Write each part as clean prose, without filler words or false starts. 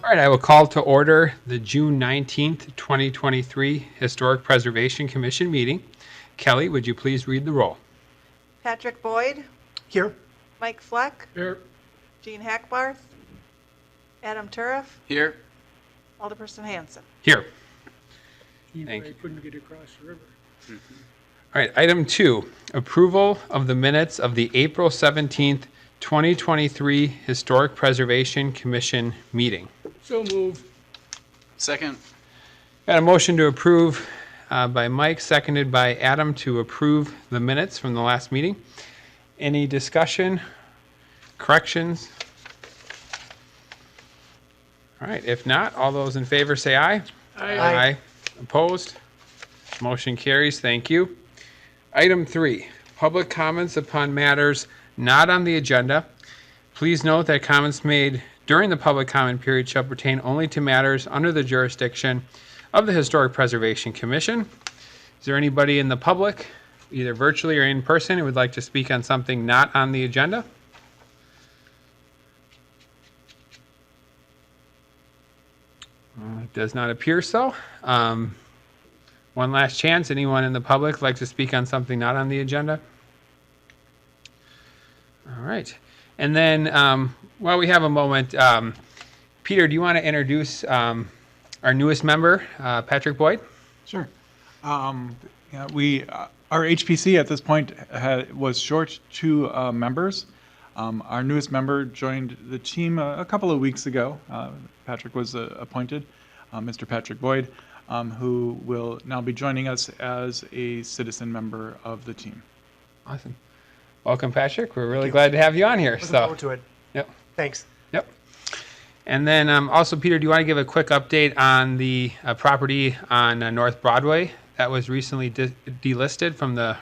All right, I will call to order the June 19th, 2023 Historic Preservation Commission meeting. Kelly, would you please read the roll? Patrick Boyd, Here. Mike Fleck, Here. Gene Hackbarth, Adam Turriff, Here. Alderperson Hansen. Here. Thank Thank you. Couldn't get across the river. All right, item 2, approval of the minutes of the April 17th, 2023 Historic Preservation Commission meeting. So move. Second. Got a motion to approve by Mike, seconded by Adam to approve the minutes from the last meeting. Any discussion, corrections? All right, if not, all those in favor say aye. Aye. Opposed? Motion carries. Thank you. Item 3, public comments upon matters not on the agenda. Please note that comments made during the public comment period shall pertain only to matters under the jurisdiction of the Historic Preservation Commission. Is there anybody in the public, either virtually or in person, who would like to speak on something not on the agenda? It does not appear so. One last chance. Anyone in the public like to speak on something not on the agenda? All right. And then while we have a moment, Peter, do you want to introduce our newest member, Patrick Boyd? Sure. Our HPC at this point was short 2 members. Our newest member joined the team a couple of weeks ago. Patrick was appointed, Mr. Patrick Boyd, who will now be joining us as a citizen member of the team. Awesome. Welcome, Patrick. We're really glad to have you on here. Looking forward to it. Yep. Thanks. Yep. And then also, Peter, do you want to give a quick update on the property on North Broadway that was recently delisted from the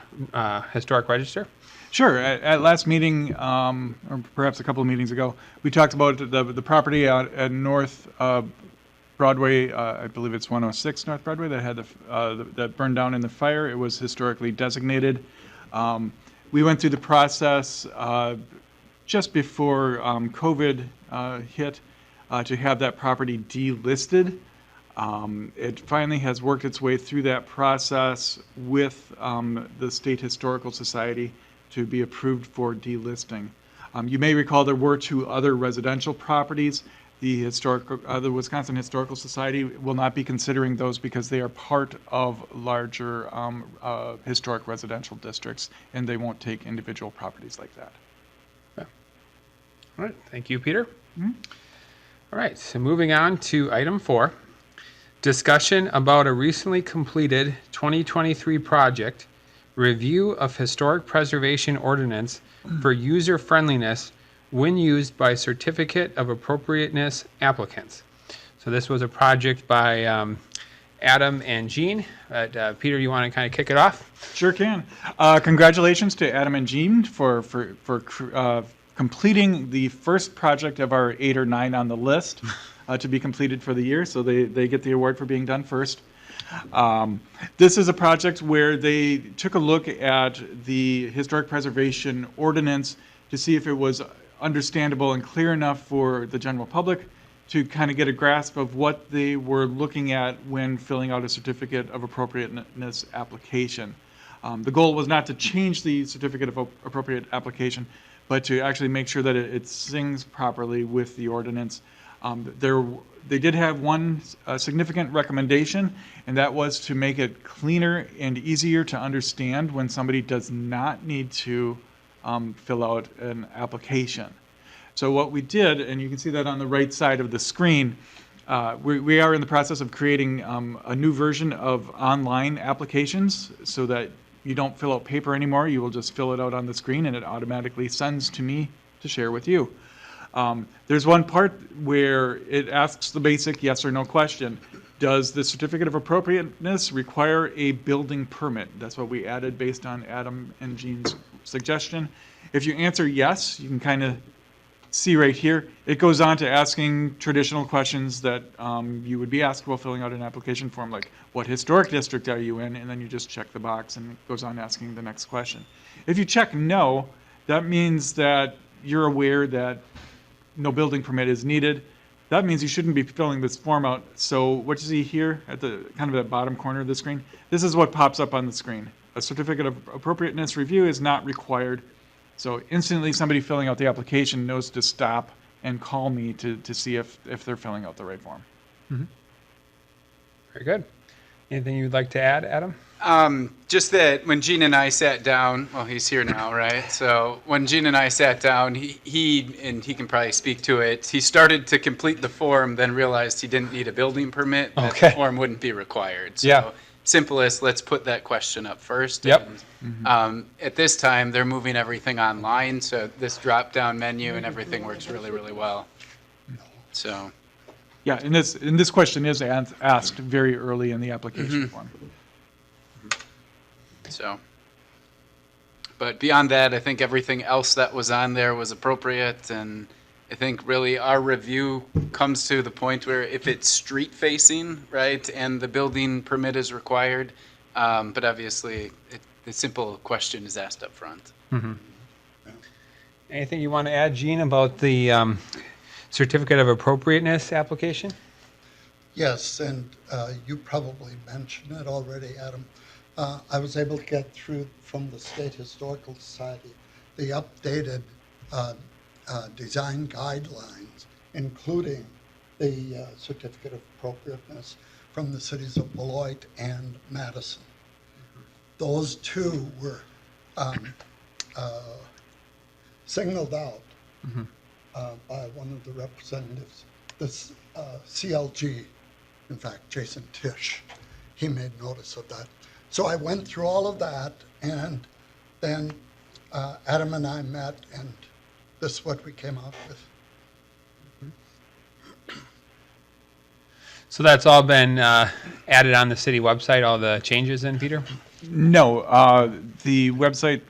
Historic Register? Sure. At last meeting, or perhaps a couple of meetings ago, we talked about the property out at North Broadway. I believe it's 106 North Broadway that had that burned down in the fire. It was historically designated. We went through the process just before COVID hit to have that property delisted. It finally has worked its way through that process with the State Historical Society to be approved for delisting. You may recall there were 2 other residential properties. The Wisconsin Historical Society will not be considering those because they are part of larger historic residential districts, and they won't take individual properties like that. All right. Thank you, Peter. Mm-hmm. All right. So moving on to item 4, discussion about a recently completed 2023 project, review of Historic Preservation Ordinance for user-friendliness when used by Certificate of Appropriateness applicants. So this was a project by Adam and Gene. Peter, you want to kind of kick it off? Sure can. Congratulations to Adam and Gene for completing the first project of our 8 or 9 on the list to be completed for the year. So they get the award for being done first. This is a project where they took a look at the Historic Preservation Ordinance to see if it was understandable and clear enough for the general public to kind of get a grasp of what they were looking at when filling out a Certificate of Appropriateness application. The goal was not to change the Certificate of Appropriate application, but to actually make sure that it sings properly with the ordinance. They did have one significant recommendation, and that was to make it cleaner and easier to understand when somebody does not need to fill out an application. So what we did, and you can see that on the right side of the screen, we are in the process of creating a new version of online applications so that you don't fill out paper anymore. You will just fill it out on the screen, and it automatically sends to me to share with you. There's one part where it asks the basic yes or no question. Does the Certificate of Appropriateness require a building permit? That's what we added based on Adam and Gene's suggestion. If you answer yes, you can kind of see right here, it goes on to asking traditional questions that you would be asked while filling out an application form, like what historic district are you in? And then you just check the box and it goes on asking the next question. If you check no, that means that you're aware that no building permit is needed. that means you shouldn't be filling this form out. So what you see here at the kind of that bottom corner of the screen, this is what pops up on the screen. A certificate of appropriateness review is not required. So instantly somebody filling out the application knows to stop and call me to see if they're filling out the right form. Very good. Anything you'd like to add, Adam? Just that when Gene and I sat down, well, he's here now, right? So when Gene and I sat down, he and he can probably speak to it. He started to complete the form, then realized he didn't need a building permit. That Okay. the form wouldn't be required. So Yeah. simplest, let's put that question up first. Yep. And, at this time, they're moving everything online, so this drop-down menu and everything works really, really well. So. Yeah, and this question is asked very early in the application form. So, but beyond that, I think everything else that was on there was appropriate, and I think really our review comes to the point where if it's street facing, right, and the building permit is required, but obviously the simple question is asked up front. Anything you want to add, Gene, about the Certificate of Appropriateness application? Yes, and you probably mentioned it already, Adam. I was able to get through from the State Historical Society the updated design guidelines, including the Certificate of Appropriateness from the cities of Beloit and Madison. Those two were singled out by one of the representatives, this CLG, in fact, Jason Tisch, he made notice of that. So I went through all of that, and then Adam and I met, and this is what we came out with. So that's all been added on the city website, all the changes in, Peter? No, the website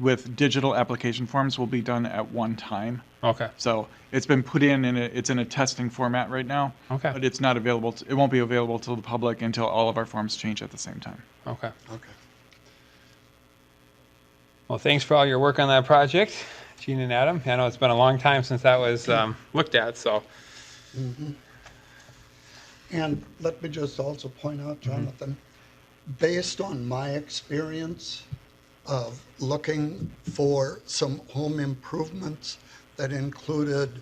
with digital application forms will be done at one time. Okay. So it's been put in, and it's in a testing format right now. Okay. But it's not available. It won't be available to the public until all of our forms change at the same time. Okay. Okay. Well, thanks for all your work on that project, Gene and Adam. I know it's been a long time since that was looked at, so. And let me just also point out, Jonathan, based on my experience of looking for some home improvements that included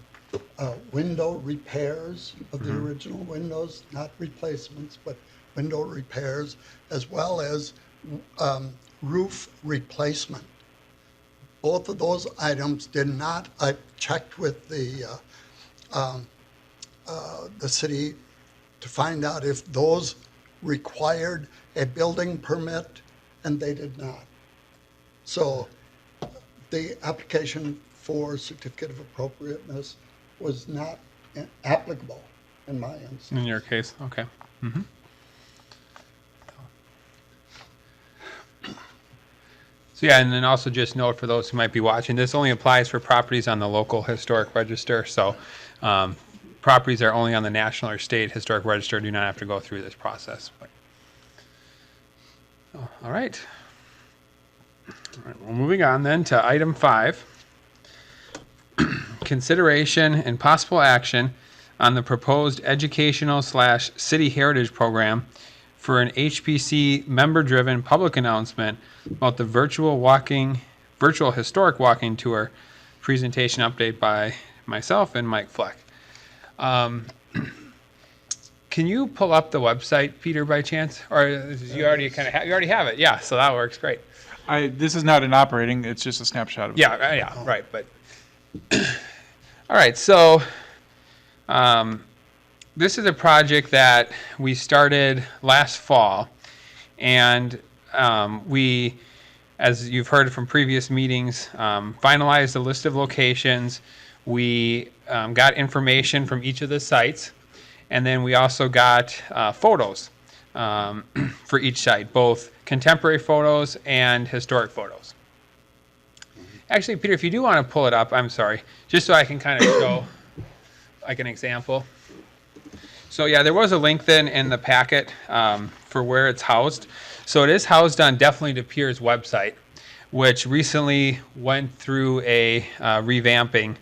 window repairs of the original windows, not replacements, but window repairs, as well as roof replacement. Both of those items did not, I checked with the city to find out if those required a building permit, and they did not. So the application for certificate of appropriateness was not applicable in my instance. In your case, okay. So yeah, and then also just note for those who might be watching, this only applies for properties on the local historic register. So properties that are only on the national or state historic register do not have to go through this process. But, all right. All right, well, moving on then to item 5. Consideration and possible action on the proposed educational/city heritage program for an HPC member-driven public announcement about the virtual historic walking tour presentation update by myself and Mike Fleck. Can you pull up the website, Peter, by chance? Or you already you already have it? Yeah, so that works great. This is not an operating, it's just a snapshot of it. Yeah, right. But all right, so this is a project that we started last fall, and we, as you've heard from previous meetings, finalized a list of locations. We got information from each of the sites, and then we also got photos for each site, both contemporary photos and historic photos. Actually, Peter, if you do want to pull it up, I'm sorry, just so I can kind of show like an example. So yeah, there was a link then in the packet for where it's housed. So it is housed on Definitely to Peer's website, which recently went through a revamping.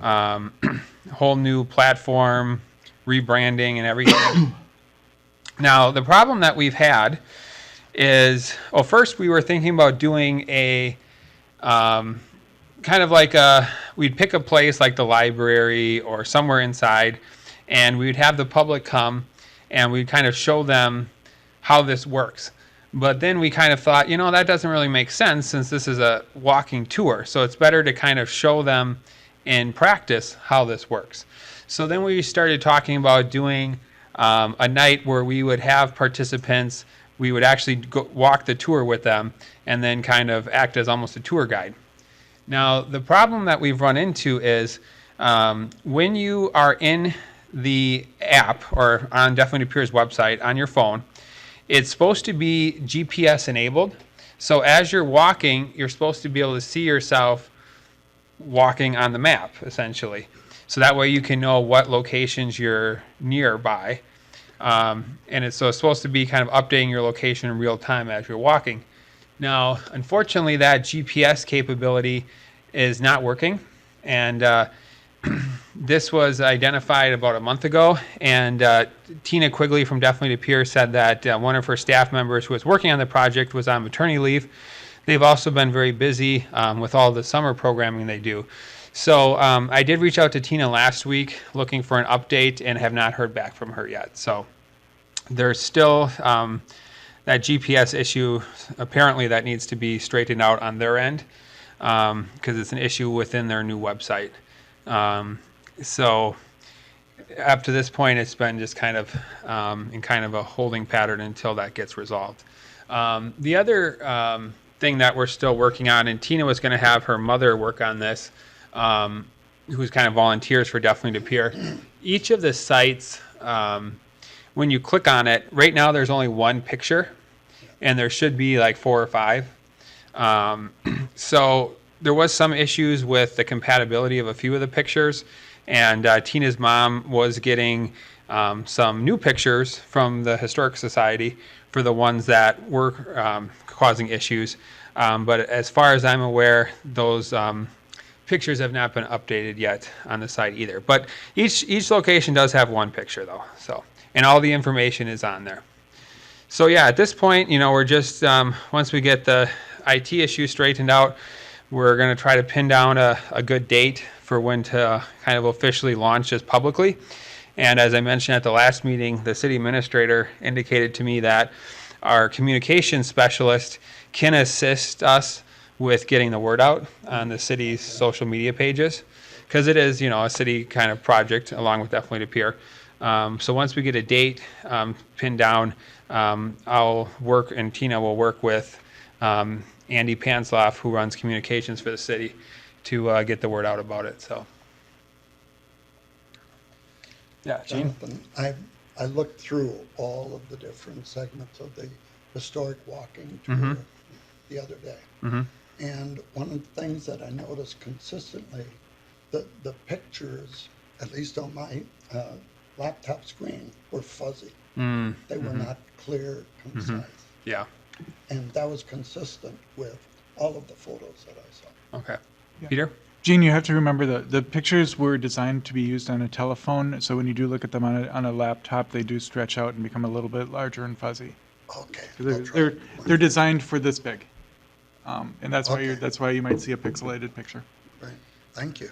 whole new platform, rebranding and everything. Now, the problem that we've had is, well, first we were thinking about doing a kind of like we'd pick a place like the library or somewhere inside, and we'd have the public come and we'd kind of show them how this works. But then we kind of thought, that doesn't really make sense since this is a walking tour. So it's better to kind of show them in practice how this works. So then we started talking about doing a night where we would have participants, we would actually walk the tour with them and then kind of act as almost a tour guide. Now, the problem that we've run into is when you are in the app or on Definitely Peer's website on your phone, it's supposed to be GPS enabled. So as you're walking, you're supposed to be able to see yourself walking on the map, essentially. So that way you can know what locations you're nearby. And it's supposed to be kind of updating your location in real time as you're walking. Now, unfortunately, that GPS capability is not working. And this was identified about a month ago. And Tina Quigley from Definitely to Peer said that one of her staff members who was working on the project was on maternity leave. They've also been very busy with all the summer programming they do. So I did reach out to Tina last week looking for an update and have not heard back from her yet. So there's still that GPS issue, apparently that needs to be straightened out on their end because it's an issue within their new website. So up to this point, it's been just kind of in kind of a holding pattern until that gets resolved. The other thing that we're still working on, and Tina was going to have her mother work on this, who's kind of volunteers for Definitely to Peer. Each of the sites, when you click on it, right now there's only one picture, and there should be like 4 or 5. So there was some issues with the compatibility of a few of the pictures, and Tina's mom was getting some new pictures from the Historic Society for the ones that were causing issues. But as far as I'm aware, those pictures have not been updated yet on the site either. But each location does have one picture though, and all the information is on there. So yeah, at this point, we're just once we get the IT issue straightened out, we're going to try to pin down a good date for when to kind of officially launch this publicly. And as I mentioned at the last meeting, the city administrator indicated to me that our communications specialist can assist us with getting the word out on the city's social media pages, because it is, a city kind of project along with Definitely to Peer. So once we get a date pinned down, I'll work and Tina will work with Andy Pansloff, who runs communications for the city, to get the word out about it. So, yeah, Gene? Jonathan, I looked through all of the different segments of the historic walking tour the other day. And one of the things that I noticed consistently, the pictures, at least on my laptop screen, were fuzzy. They were not clear, concise. Yeah. And that was consistent with all of the photos that I saw. Okay. Peter? Gene, you have to remember the pictures were designed to be used on a telephone, so when you do look at them on a laptop, they do stretch out and become a little bit larger and fuzzy. Okay. They're designed for this big, and that's why Okay. that's why you might see a pixelated picture. Right. Thank you.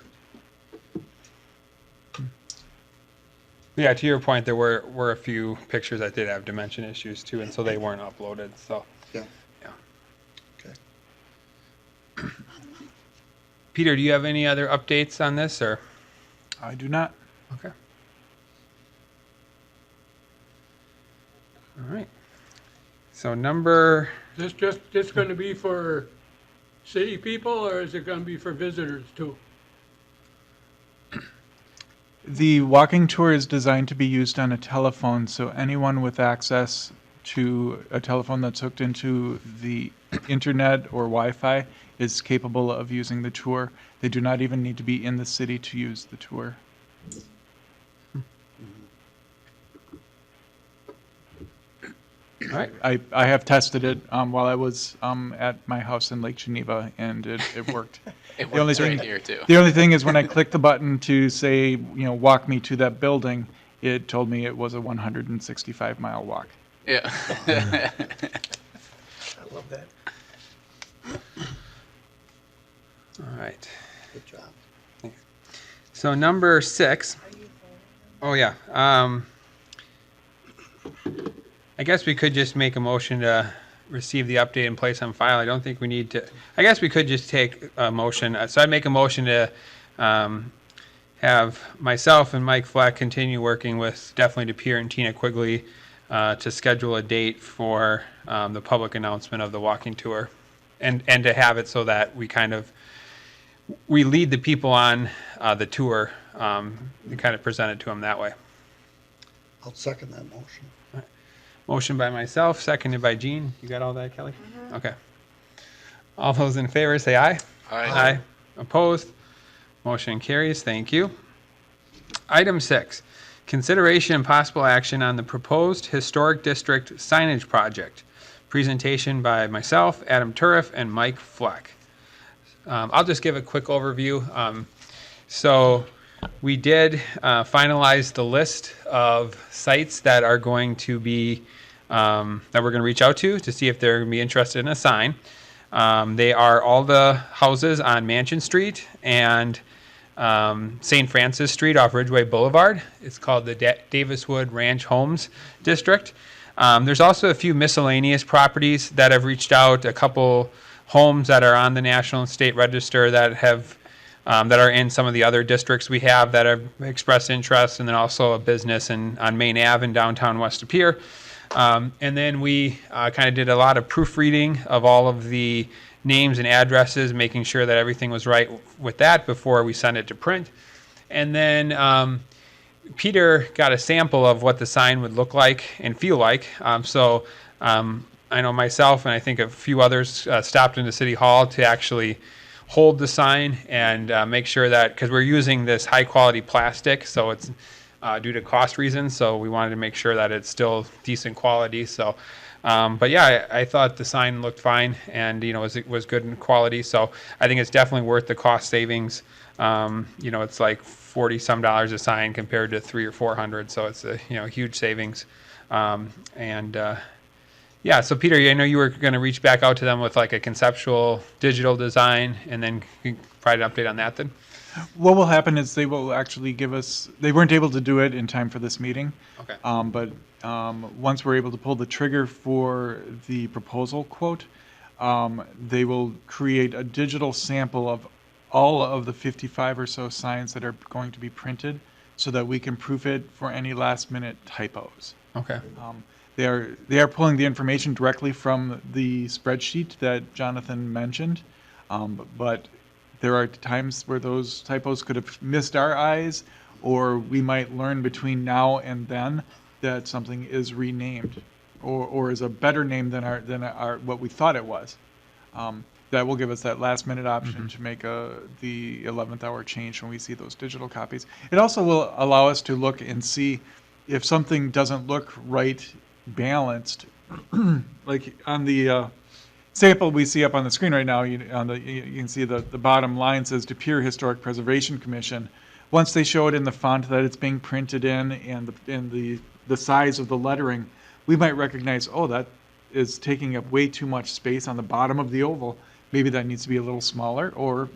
Yeah, to your point, there were a few pictures that did have dimension issues too, and so they weren't uploaded. So, Yeah. yeah. Okay. Peter, do you have any other updates on this, or? I do not. Okay. All right. So number, Is this just going to be for city people, or is it going to be for visitors too? The walking tour is designed to be used on a telephone, so anyone with access to a telephone that's hooked into the internet or Wi-Fi is capable of using the tour. They do not even need to be in the city to use the tour. All right. I have tested it while I was at my house in Lake Geneva, and it worked. It The only works right thing- here too. The only thing is when I clicked the button to say, walk me to that building, it told me it was a 165-mile walk. Yeah. I love that. All right. Good job. So number 6. Oh, yeah. I guess we could just make a motion to receive the update and place on file. I don't think we need to. I guess we could just take a motion. So I'd make a motion to have myself and Mike Fleck continue working with definitely Pere and Tina Quigley to schedule a date for the public announcement of the walking tour, and to have it so that we lead the people on the tour and kind of present it to them that way. I'll second that motion. Motion by myself, seconded by Gene. You got all that, Kelly? Okay. All those in favor say aye. Aye. Opposed? Motion carries. Thank you. Item 6, consideration and possible action on the proposed historic district signage project. Presentation by myself, Adam Turriff, and Mike Fleck. I'll just give a quick overview. So we did finalize the list of sites that are going to be, that we're going to reach out to see if they're going to be interested in a sign. They are all the houses on Mansion Street and St. Francis Street off Ridgeway Boulevard. It's called the Daviswood Ranch Homes District. There's also a few miscellaneous properties that have reached out, a couple homes that are on the National and State Register that have that are in some of the other districts we have that have expressed interest, and then also a business on Main Ave in downtown West Pere. And then we kind of did a lot of proofreading of all of the names and addresses, making sure that everything was right with that before we send it to print. And then Peter got a sample of what the sign would look like and feel like. I know myself and I think a few others stopped into City Hall to actually hold the sign and make sure that, because we're using this high quality plastic, so it's due to cost reasons, so we wanted to make sure that it's still decent quality. So but yeah, I thought the sign looked fine, and it was good in quality, so I think it's definitely worth the cost savings. It's like $40 some a sign compared to $300 or $400, so it's a huge savings. Yeah, so Peter, I know you were going to reach back out to them with like a conceptual digital design, and then you can provide an update on that then? What will happen is they will actually give us, they weren't able to do it in time for this meeting. Okay. But once we're able to pull the trigger for the proposal quote, they will create a digital sample of all of the 55 or so signs that are going to be printed so that we can proof it for any last minute typos. Okay. They are pulling the information directly from the spreadsheet that Jonathan mentioned, but there are times where those typos could have missed our eyes, or we might learn between now and then that something is renamed, or is a better name than our what we thought it was. That will give us that last minute option to make the 11th hour change when we see those digital copies. It also will allow us to look and see if something doesn't look right balanced, like on the sample we see up on the screen right now, you can see the bottom line says De Pere Historic Preservation Commission. Once they show it in the font that it's being printed in and the size of the lettering, we might recognize, oh, that is taking up way too much space on the bottom of the oval. Maybe that needs to be a little smaller, or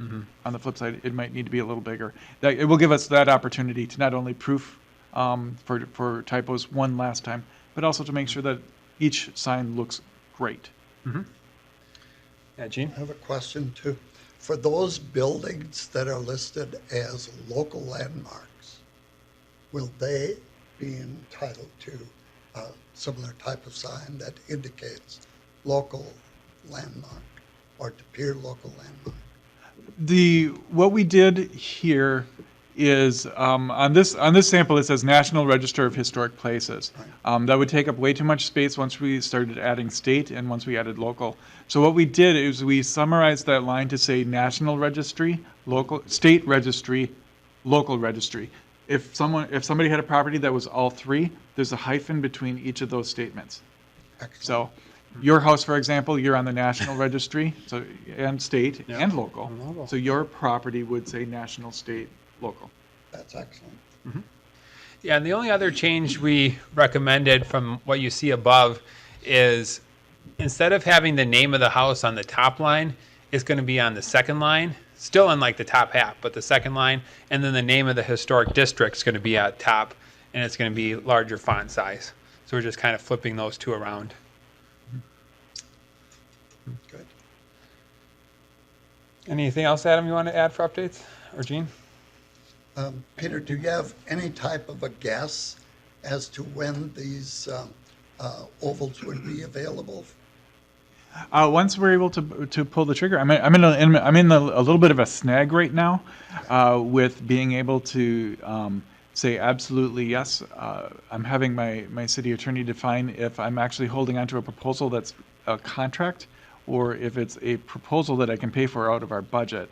on the flip side, it might need to be a little bigger. It will give us that opportunity to not only proof for typos one last time, but also to make sure that each sign looks great. Yeah, Gene? I have a question too. For those buildings that are listed as local landmarks, will they be entitled to a similar type of sign that indicates local landmark or De Pere local landmark? What we did here is on this sample it says National Register of Historic Places. That would take up way too much space once we started adding state and once we added local. So what we did is we summarized that line to say National Registry, local, State Registry, local registry. If somebody had a property that was all three, there's a hyphen between each of those statements. Excellent. So your house, for example, you're on the national registry, so, and state Yeah. and local. And local. So your property would say national, state, local. That's excellent. Yeah, and the only other change we recommended from what you see above is instead of having the name of the house on the top line, it's going to be on the second line, still in like the top half, but the second line, and then the name of the historic district is going to be at top, and it's going to be larger font size. So we're just kind of flipping those two around. Good. Anything else, Adam, you want to add for updates? Or Gene? Peter, do you have any type of a guess as to when these ovals would be available? Once we're able to pull the trigger, I'm in a little bit of a snag right now with being able to say absolutely yes. I'm having my city attorney define if I'm actually holding onto a proposal that's a contract or if it's a proposal that I can pay for out of our budget.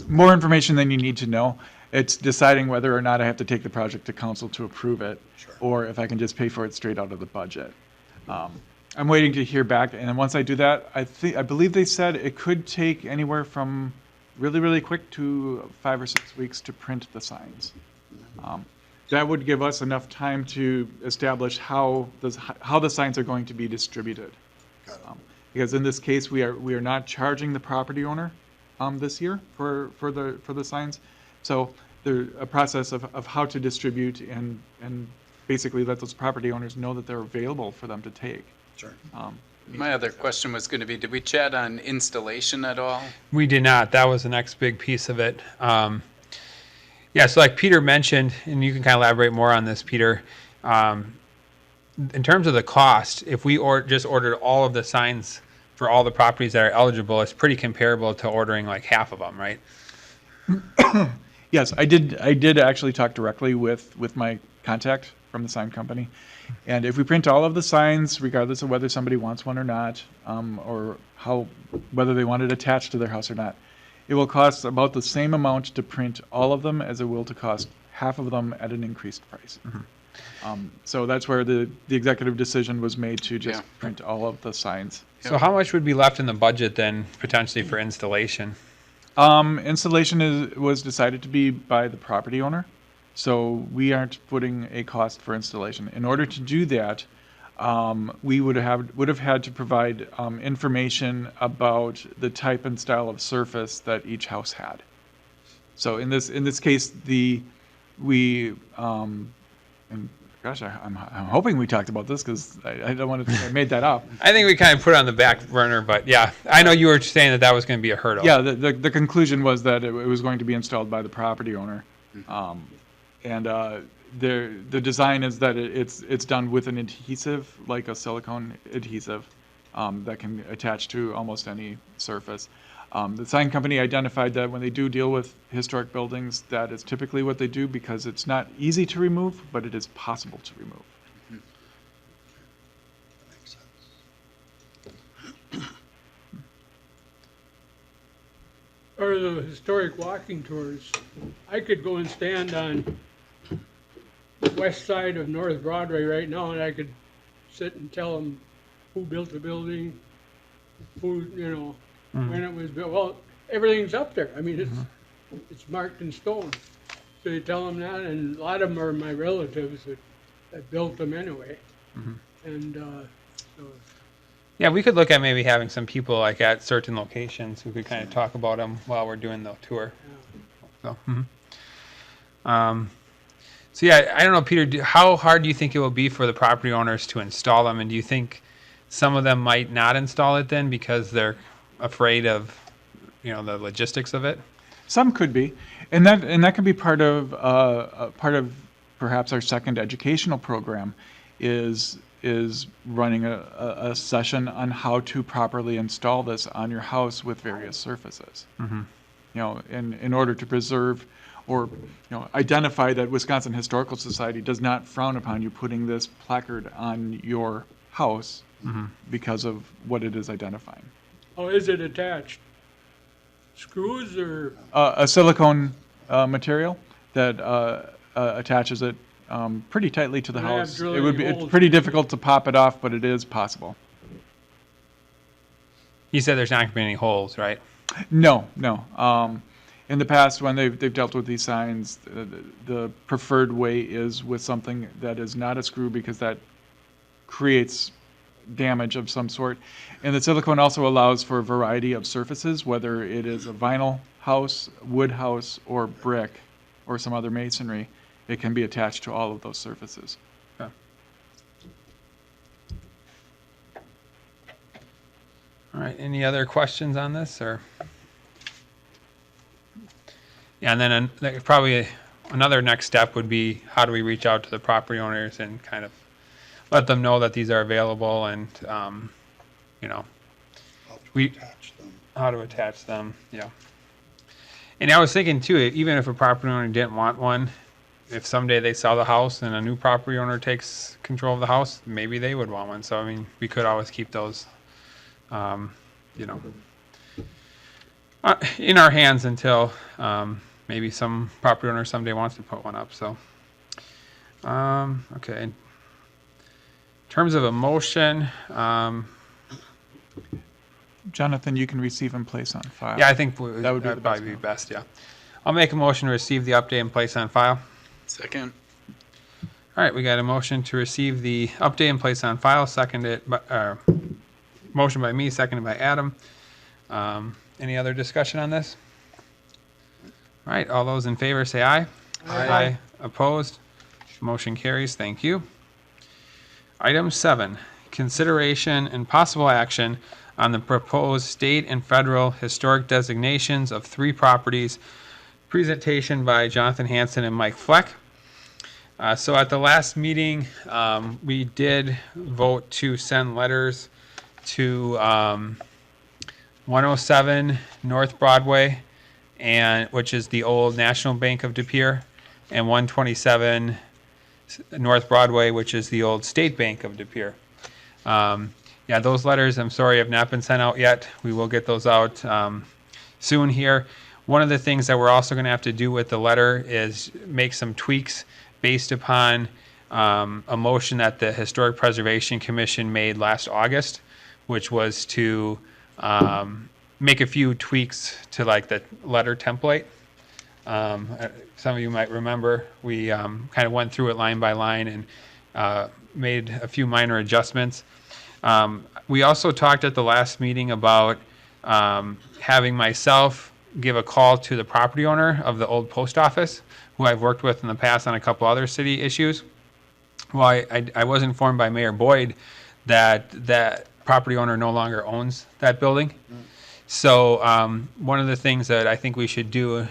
More information than you need to know. It's deciding whether or not I have to take the project to council to approve it, Sure. or if I can just pay for it straight out of the budget. I'm waiting to hear back, and then once I do that, I believe they said it could take anywhere from really quick to 5 or 6 weeks to print the signs. That would give us enough time to establish how the signs are going to be distributed. Got it. Because in this case, we are not charging the property owner this year for the signs. So there's a process of how to distribute and basically let those property owners know that they're available for them to take. Sure. My other question was going to be, did we chat on installation at all? We did not. That was the next big piece of it. Yeah, so like Peter mentioned, and you can kind of elaborate more on this, Peter. In terms of the cost, if we just ordered all of the signs for all the properties that are eligible, it's pretty comparable to ordering like half of them, right? Yes, I did actually talk directly with my contact from the sign company. And if we print all of the signs, regardless of whether somebody wants one or not, or whether they want it attached to their house or not, it will cost about the same amount to print all of them as it will to cost half of them at an increased price. So that's where the executive decision was made to just print all of the signs. So how much would be left in the budget then potentially for installation? Installation was decided to be by the property owner, so we aren't putting a cost for installation. In order to do that, we would have had to provide information about the type and style of surface that each house had. So in this case, and gosh, I'm hoping we talked about this because I don't want to think I made that up. I think we kind of put it on the back burner, but yeah, I know you were saying that was going to be a hurdle. Yeah, the conclusion was that it was going to be installed by the property owner. And the design is that it's done with an adhesive, like a silicone adhesive, that can attach to almost any surface. The sign company identified that when they do deal with historic buildings, that is typically what they do because it's not easy to remove, but it is possible to remove. That makes sense. Or the historic walking tours, I could go and stand on the west side of North Broadway right now, and I could sit and tell them who built the building, who, when it was built. Well, everything's up there. I mean, it's marked in stone. So you tell them that, and a lot of them are my relatives that built them anyway. And so, Yeah, we could look at maybe having some people like at certain locations who could kind of talk about them while we're doing the tour. So, so yeah, I don't know, Peter, how hard do you think it will be for the property owners to install them? And do you think some of them might not install it then because they're afraid of, the logistics of it? Some could be, and that could be part of perhaps our second educational program, is running a session on how to properly install this on your house with various surfaces. In order to preserve or identify that Wisconsin Historical Society does not frown upon you putting this placard on your house because of what it is identifying. how is it attached? Screws or? A silicone material that attaches it pretty tightly to the And I have house. It drilling would be, it's holes pretty in it. difficult to pop it off, but it is possible. You said there's not going to be any holes, right? No, no. In the past, when they've dealt with these signs, the preferred way is with something that is not a screw because that creates damage of some sort. And the silicone also allows for a variety of surfaces, whether it is a vinyl house, wood house, or brick, or some other masonry. It can be attached to all of those surfaces. Okay. All right, any other questions on this, or? Yeah, and then probably another next step would be, how do we reach out to the property owners and kind of let them know that these are available and, you know, How to We- attach them. how to attach them, yeah. And I was thinking too, even if a property owner didn't want one, if someday they sell the house and a new property owner takes control of the house, maybe they would want one. So, I mean, we could always keep those, you know, in our hands until, maybe some property owner someday wants to put one up, so. Okay. In terms of a motion, Jonathan, you can receive and place on file. yeah, I think That would be that'd the best probably be one. best, yeah. I'll make a motion to receive the update and place on file. Second. All right, we got a motion to receive the update and place on file, motion by me, seconded by Adam. Any other discussion on this? All right, all those in favor say aye. Aye. Opposed? Motion carries, thank you. Item 7, consideration and possible action on the proposed state and federal historic designations of 3 properties. Presentation by Jonathon Hansen and Mike Fleck. So at the last meeting, we did vote to send letters to 107 North Broadway, which is the old National Bank of De Pere, and 127 North Broadway, which is the old State Bank of De Pere. Yeah, those letters, I'm sorry, have not been sent out yet. We will get those out soon here. One of the things that we're also going to have to do with the letter is make some tweaks based upon a motion that the Historic Preservation Commission made last August, which was to make a few tweaks to like the letter template. Some of you might remember we kind of went through it line by line and made a few minor adjustments. We also talked at the last meeting about having myself give a call to the property owner of the old post office, who I've worked with in the past on a couple other city issues. Well, I was informed by Mayor Boyd that that property owner no longer owns that building. So one of the things that I think we should do,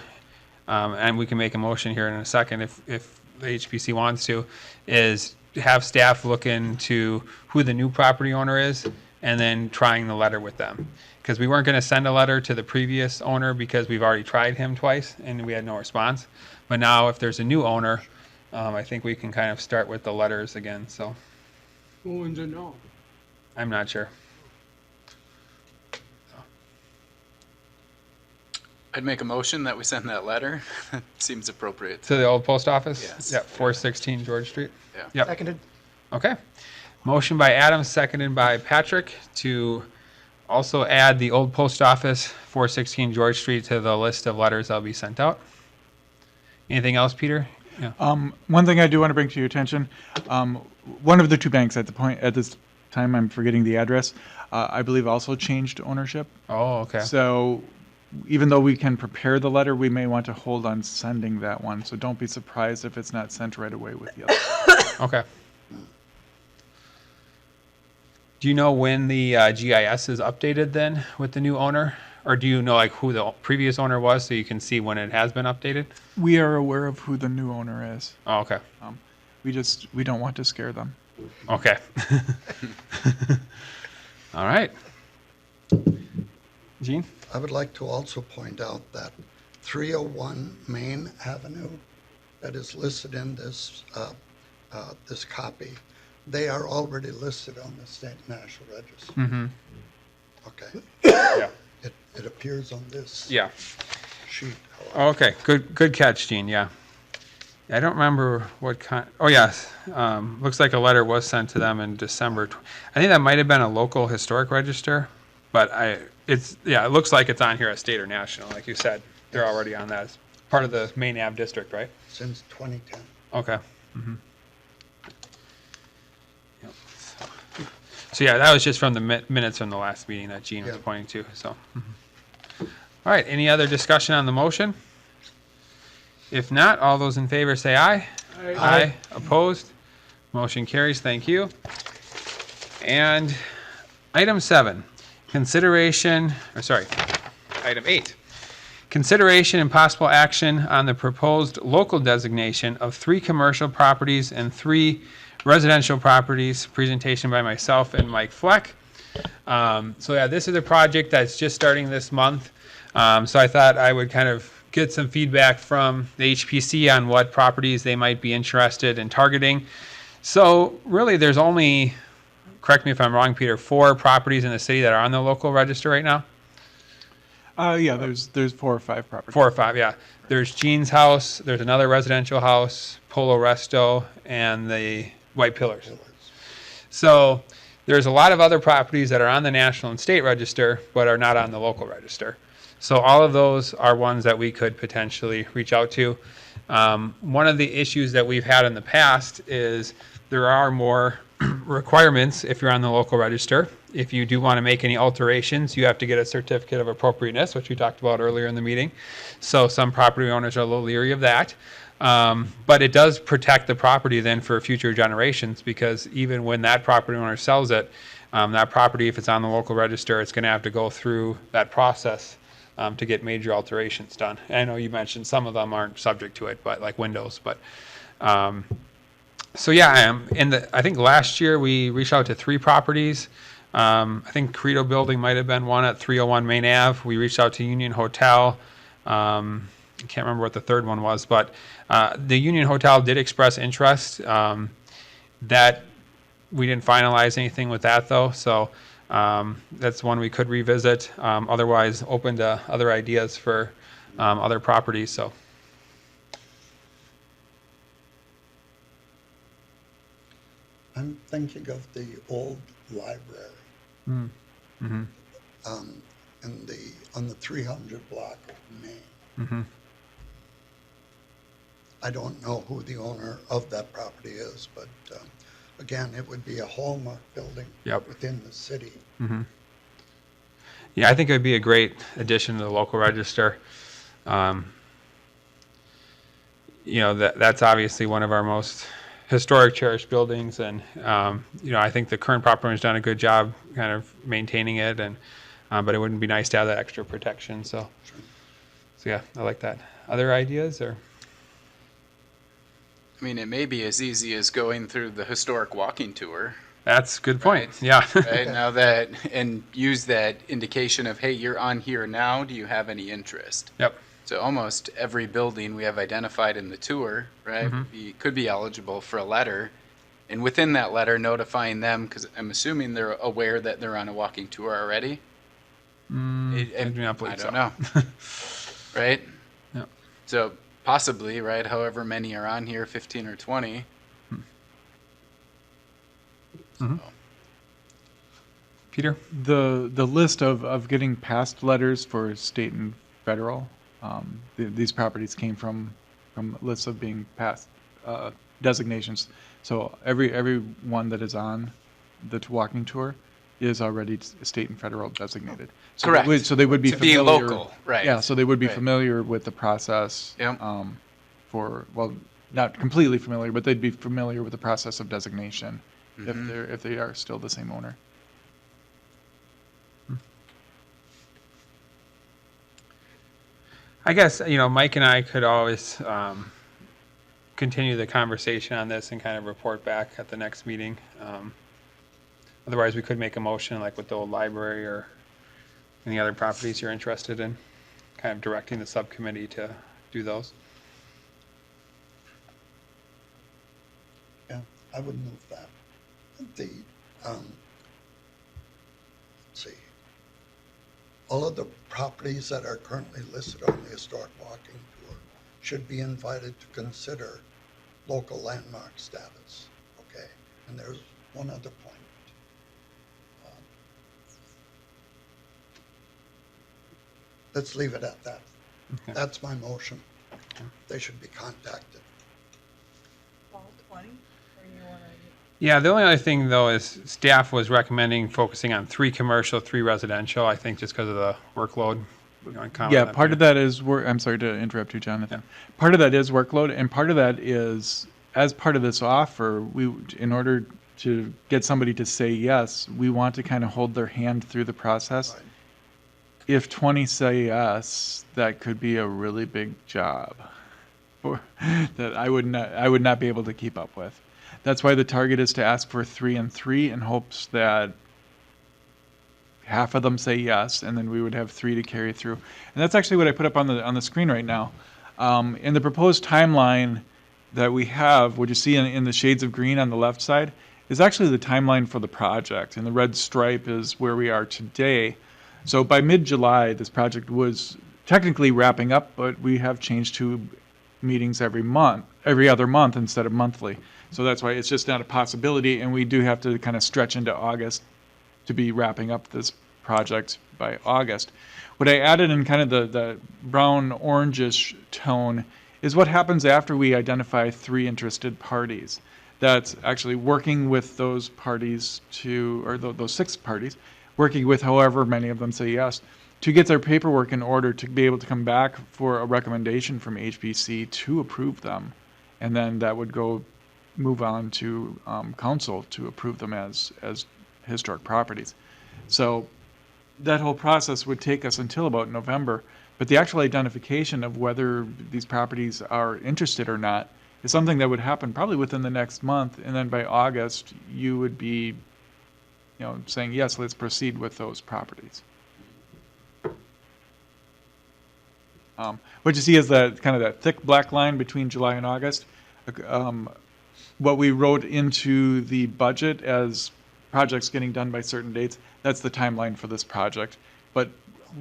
and we can make a motion here in a second if the HPC wants to, is have staff look into who the new property owner is and then trying the letter with them. Because we weren't going to send a letter to the previous owner because we've already tried him twice and we had no response. But now if there's a new owner, I think we can kind of start with the letters again. So Who owns it now? I'm not sure. I'd make a motion that we send that letter. Seems appropriate. To the old post office? Yes. Yeah, 416 George Street. Yeah. Yep. Seconded. Okay. Motion by Adam, seconded by Patrick to also add the old post office, 416 George Street, to the list of letters that'll be sent out. Anything else, Peter? Yeah. One thing I do want to bring to your attention, one of the 2 banks at this time, I'm forgetting the address, I believe also changed ownership. Oh, okay. So even though we can prepare the letter, we may want to hold on sending that one. So don't be surprised if it's not sent right away with the other. Okay. Do you know when the GIS is updated then with the new owner? Or do you know like who the previous owner was so you can see when it has been updated? We are aware of who the new owner is. Oh, okay. We don't want to scare them. Okay. All right. Gene? I would like to also point out that 301 Main Avenue that is listed in this, this copy, they are already listed on the State National Register. Mm-hmm. Okay. Yeah. It appears on this Yeah. sheet. However. Okay. Good catch, Gene. Yeah. I don't remember what kind, oh yes, looks like a letter was sent to them in December. I think that might have been a local historic register, but it looks like it's on here as state or national, like you said. They're already on that as part of the main Ave district, right? Since 2010. Okay. Mhm. Yep. So yeah, that was just from the minutes from the last meeting that Gene was Yeah. pointing to, so. Mhm. All right, any other discussion on the motion? If not, all those in favor say aye. Aye. Opposed? Motion carries, thank you. And item 7, item 8. Consideration and possible action on the proposed local designation of 3 commercial properties and 3 residential properties. Presentation by myself and Mike Fleck. So yeah, this is a project that's just starting this month. So I thought I would kind of get some feedback from the HPC on what properties they might be interested in targeting. So really there's only, correct me if I'm wrong, Peter, 4 properties in the city that are on the local register right now? Yeah, there's 4 or 5 properties. 4 or 5, yeah. There's Jean's house, there's another residential house, Polo Resto, and the White Pillars. So there's a lot of other properties that are on the national and state register, but are not on the local register. So all of those are ones that we could potentially reach out to. One of the issues that we've had in the past is there are more requirements if you're on the local register. If you do want to make any alterations, you have to get a certificate of appropriateness, which we talked about earlier in the meeting. So some property owners are a little leery of that. But it does protect the property then for future generations, because even when that property owner sells it, that property, if it's on the local register, it's going to have to go through that process to get major alterations done. I know you mentioned some of them aren't subject to it, but like windows. But so yeah, I think last year we reached out to 3 properties. I think Credo Building might have been one at 301 Main Ave. We reached out to Union Hotel. I can't remember what the third one was, but the Union Hotel did express interest. That we didn't finalize anything with that though, so that's one we could revisit. Otherwise, open to other ideas for other properties. So. I'm thinking of the old library. Mm-hmm. On the 300 block of Main. Mm-hmm. I don't know who the owner of that property is, but again, it would be a hallmark building Yep. within the city. Mm-hmm. Yeah, I think it would be a great addition to the local register. That's obviously one of our most historic, cherished buildings, and I think the current property owner's done a good job kind of maintaining it, and but it wouldn't be nice to have that extra protection. So yeah, I like that. Other ideas or? I mean, it may be as easy as going through the historic walking tour. That's a good point. Right. Yeah. Right now and use that indication of, hey, you're on here now. Do you have any interest? Yep. So almost every building we have identified in the tour, right, could be eligible for a letter. And within that letter, notifying them, because I'm assuming they're aware that they're on a walking tour already. I do not believe I so. don't know. Right? Yeah. So possibly, right, however many are on here, 15 or 20. Mm-hmm. Peter? The list of getting passed letters for state and federal, these properties came from lists of being passed designations. So every one that is on the walking tour is already state and federal designated. So Correct. So they would be To be familiar. local, right. Yeah, so they would be Right. familiar with the process. Yep. Not completely familiar, but they'd be familiar with the process of designation Mm-hmm. if they are still the same owner. I guess, Mike and I could always continue the conversation on this and kind of report back at the next meeting. Otherwise, we could make a motion like with the old library or any other properties you're interested in, kind of directing the subcommittee to do those. Yeah, I would move that. Let's see. All of the properties that are currently listed on the Historic Walking Tour should be invited to consider local landmark status, okay? And there's one other point. Let's leave it at that. Okay. That's my motion. They should be contacted. All 20? Or you want to? Yeah, the only other thing though is staff was recommending focusing on 3 commercial, 3 residential, I think just because of the workload. We're gonna comment Yeah, on that, part Peter. of that is I'm sorry to interrupt you, Jonathan. Part of that is workload, and part of that is, as part of this offer, in order to get somebody to say yes, we want to kind of hold their hand through the process. Right. If 20 say yes, that could be a really big job that I would not be able to keep up with. That's why the target is to ask for 3 and 3 in hopes that half of them say yes, and then we would have 3 to carry through. And that's actually what I put up on the screen right now. In the proposed timeline that we have, what you see in the shades of green on the left side, is actually the timeline for the project, and the red stripe is where we are today. So by mid-July, this project was technically wrapping up, but we have changed to meetings every other month instead of monthly. So that's why it's just not a possibility, and we do have to kind of stretch into August to be wrapping up this project by August. What I added in kind of the brown orangish tone is what happens after we identify 3 interested parties. That's actually working with those parties those 6 parties, working with however many of them say yes, to get their paperwork in order to be able to come back for a recommendation from HBC to approve them. And then that would move on to council to approve them as historic properties. So that whole process would take us until about November, but the actual identification of whether these properties are interested or not is something that would happen probably within the next month, and then by August, you would be saying, yes, let's proceed with those properties. What you see is that kind of that thick black line between July and August. What we wrote into the budget as projects getting done by certain dates, that's the timeline for this project. But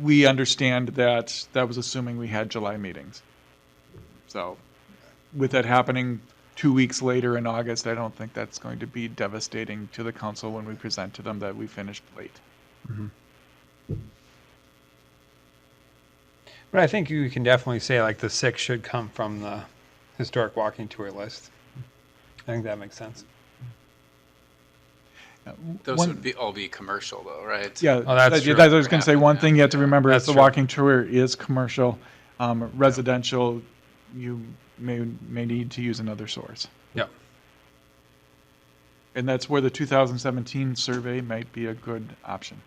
we understand that was assuming we had July meetings. So with that happening 2 weeks later in August, I don't think that's going to be devastating to the council when we present to them that we finished late. But I think you can definitely say like the 6 should come from the historic walking tour list. I think that makes sense. Those would all be commercial though, right? Yeah, that's true. I was going to say one thing you have to remember That's is the true. walking tour is commercial. Residential, you may need to use another source. Yep. And that's where the 2017 survey might be a good option.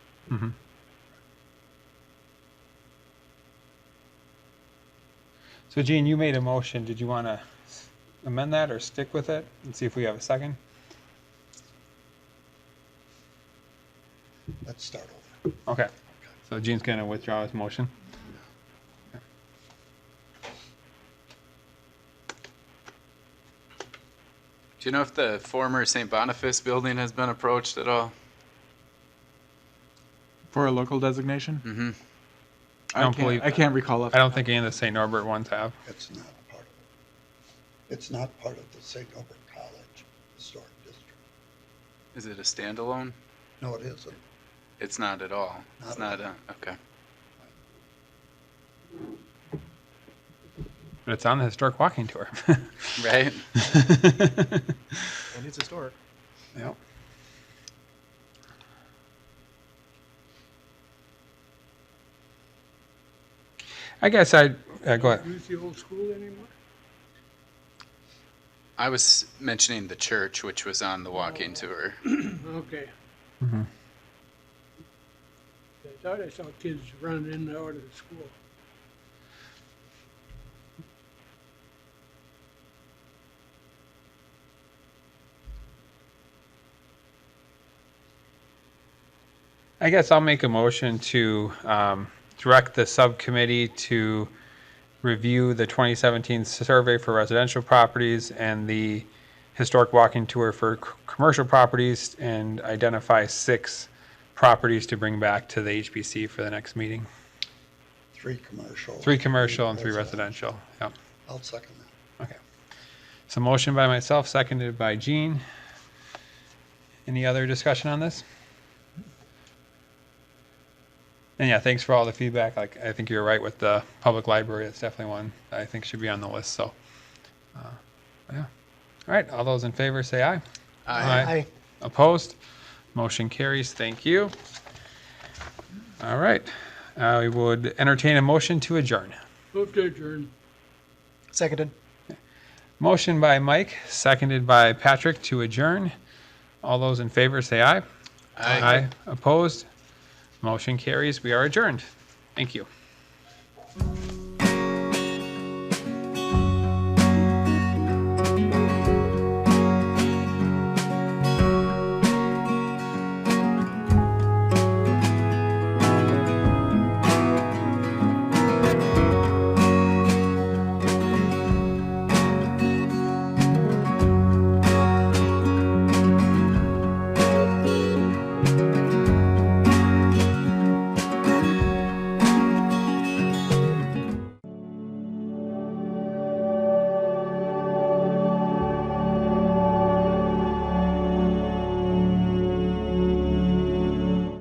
So Gene, you made a motion. Did you want to amend that or stick with it and see if we have a second? Let's start over. Okay. So Gene's going to withdraw his motion. Do you know if the former St. Boniface building has been approached at all? For a local designation? Mm-hmm. I can't recall. I don't think any of the St. Norbert ones have. It's not part of it. It's not part of the St. Norbert College Historic District. Is it a standalone? No, it isn't. It's not at all. It's Not not at okay. But it's on the historic walking tour. Right? And it's historic. Yep. I guess go ahead. Use the old school anymore? I was mentioning the church, which was on the walking tour. Okay. Mhm. I thought I saw kids running in and out of the school. I guess I'll make a motion to direct the subcommittee to review the 2017 survey for residential properties and the historic walking tour for commercial properties and identify 6 properties to bring back to the HBC for the next meeting. 3 commercial. 3 commercial and 3 residential. Yep. I'll second that. Okay. So motion by myself, seconded by Gene. Any other discussion on this? And yeah, thanks for all the feedback. Like, I think you're right with the public library. It's definitely one that I think should be on the list. So, yeah. All right. All those in favor say aye. Aye. Opposed? Motion carries. Thank you. All right. I would entertain a motion to adjourn. Move to adjourn. Seconded. Motion by Mike, seconded by Patrick to adjourn. All those in favor say aye. Aye. Opposed? Motion carries. We are adjourned. Thank you.